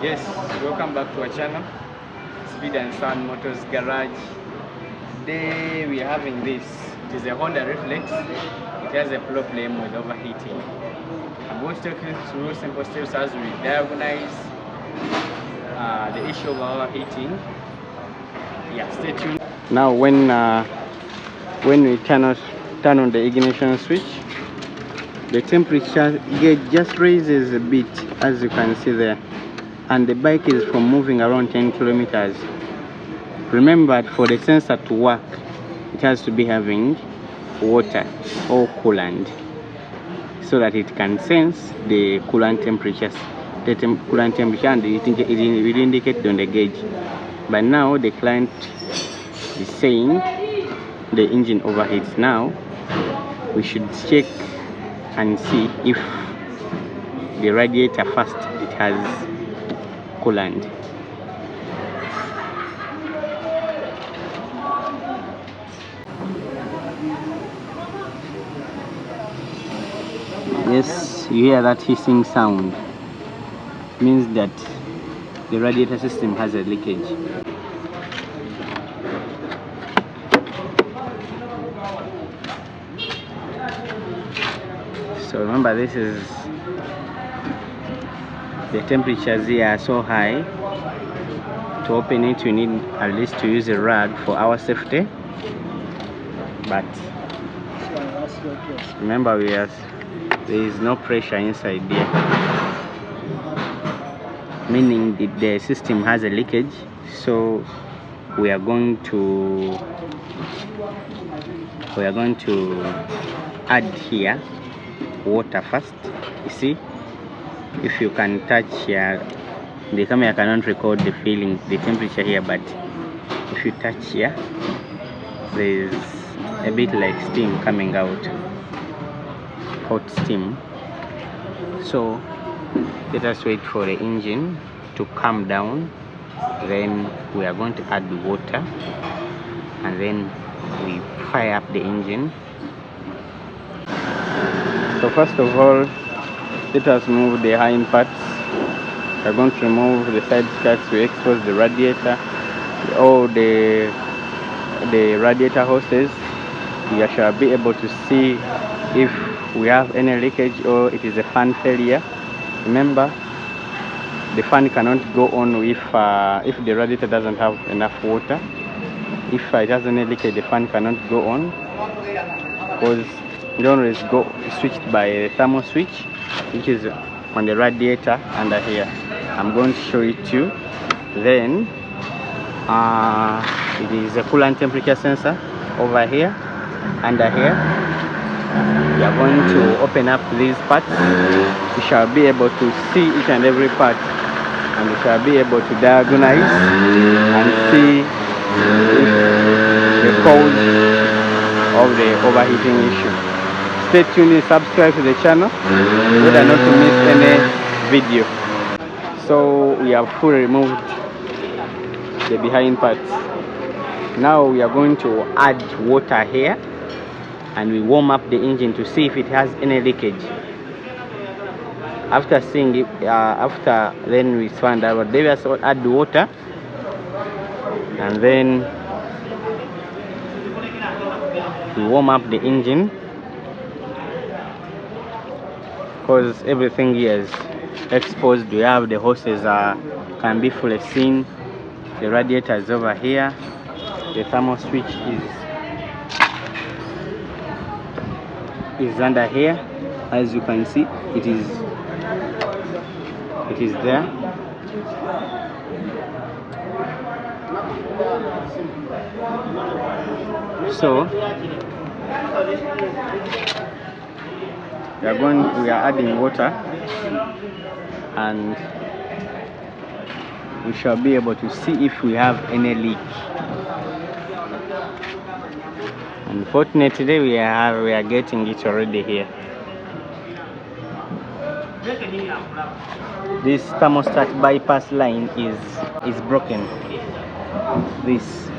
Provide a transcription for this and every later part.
Yes, welcome back to our channel, Speed and Sound Motors Garage. Today we are having this. It is a Honda Reflex. It has a problem with overheating. I'm going to take you through simple steps as we diagnose the issue of overheating. Yeah, stay tuned. Now when we turn on the ignition switch, the temperature gauge just raises a bit, as you can see there, and the bike is from moving around 10 kilometers. Remember, for the sensor to work, it has to be having water or coolant, so that it can sense the coolant temperatures, coolant temperature, and it will indicate on the gauge. But now the client is saying the engine overheats. Now we should check and see if the radiator first it has coolant. Yes, you hear that hissing sound. It means that the radiator system has a leakage. So remember, this is the temperatures here are so high. To open it, you need at least to use a rag for our safety. But remember, there is no pressure inside there, meaning the system has a leakage. So we are going to add here water first. You see, if you can touch here, the camera cannot record the temperature here, but if you touch here, there is a bit like steam coming out, hot steam. So let us wait for the engine to calm down, then we are going to add the water, and then we fire up the engine. So first of all, let us move the hind parts. We are going to remove the side skirts to expose the radiator, all the radiator hoses. You shall be able to see if we have any leakage or it is a fan failure. Remember, the fan cannot go on if the radiator doesn't have enough water. If it has any leakage, the fan cannot go on, because it always switched by a thermal switch, which is on the radiator under here. I'm going to show it to you. Then it is a coolant temperature sensor over here, under here. We are going to open up these parts. You shall be able to see each and every part, and you shall be able to diagnose and see the cause of the overheating issue. Stay tuned and subscribe to the channel so that not to miss any video. So we have fully removed the behind parts. Now we are going to add water here, and we warm up the engine to see if it has any leakage. After seeing it, then we find out. They will add the water, and then we warm up the engine, because everything here is exposed. We have the hoses can be fully seen. The radiator is over here. The thermal switch is under here. As you can see, it is there. So we are adding water, and we shall be able to see if we have any leak. Unfortunately, we are getting it already here. This thermostat bypass line is broken. This,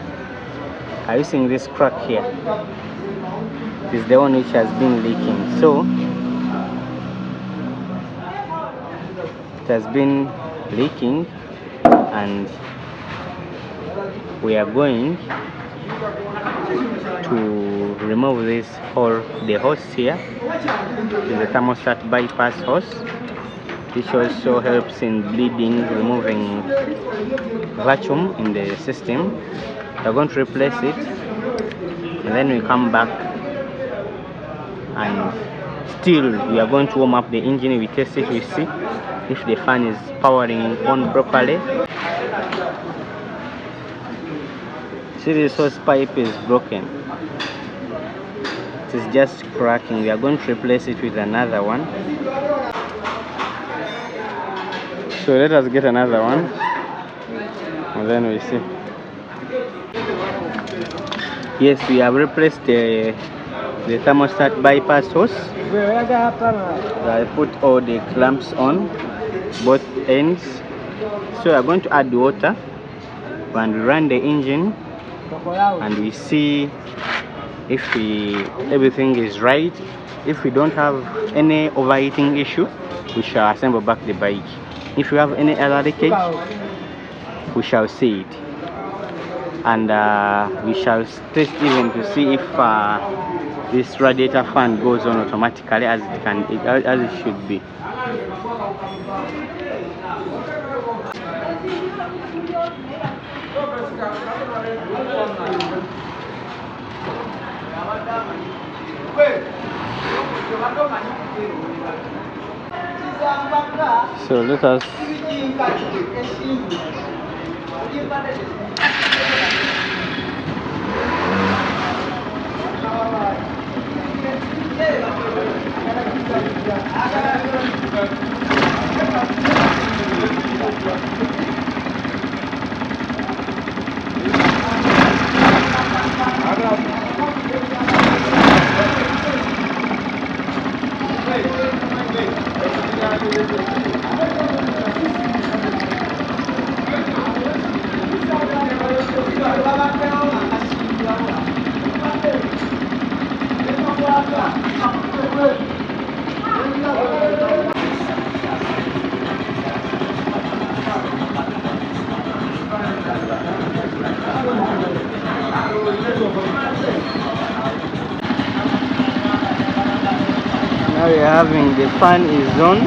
are you seeing this crack here? It is the one which has been leaking. So it has been leaking, and we are going to remove this hole, the hose here. This is the thermostat bypass hose, which also helps in bleeding, removing vacuum in the system. We're going to replace it, and then we come back, and still we are going to warm up the engine. We test it, we see if the fan is powering on properly. See, this hose pipe is broken. It is just cracking. We are going to replace it with another one. So let us get another one, and then we see. Yes, we have replaced the thermostat bypass hose. I put all the clamps on both ends. So we are going to add water and run the engine, and we see if everything is right. If we don't have any overheating issue, we shall assemble back the bike. If we have any other leakage, we shall see it, and we shall test even to see if this radiator fan goes on automatically as it should be. So let us now we are having the fan is on.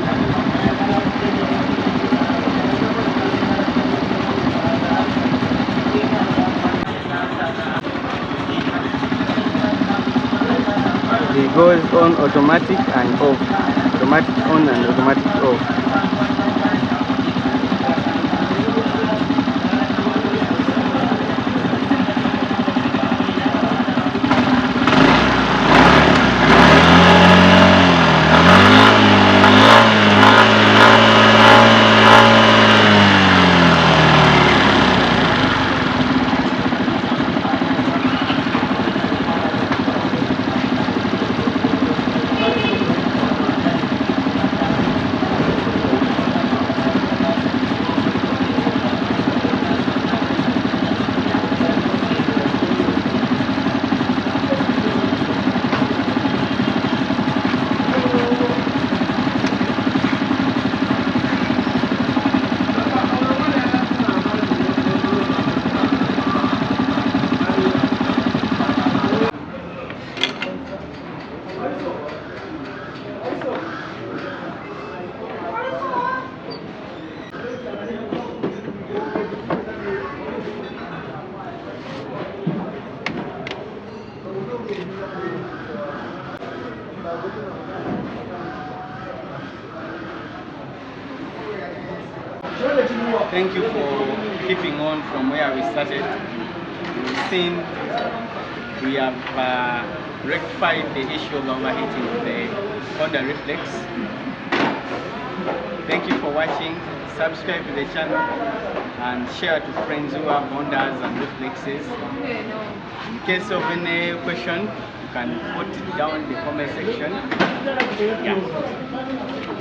It goes on automatic and off, automatic on and automatic off. Thank you for keeping on from where we started. We've seen we have rectified the issue of overheating with the Honda Reflex. Thank you for watching. Subscribe to the channel and share to friends who have Hondas and Reflexes. In case of any question, you can put it down in the comment section. Yeah.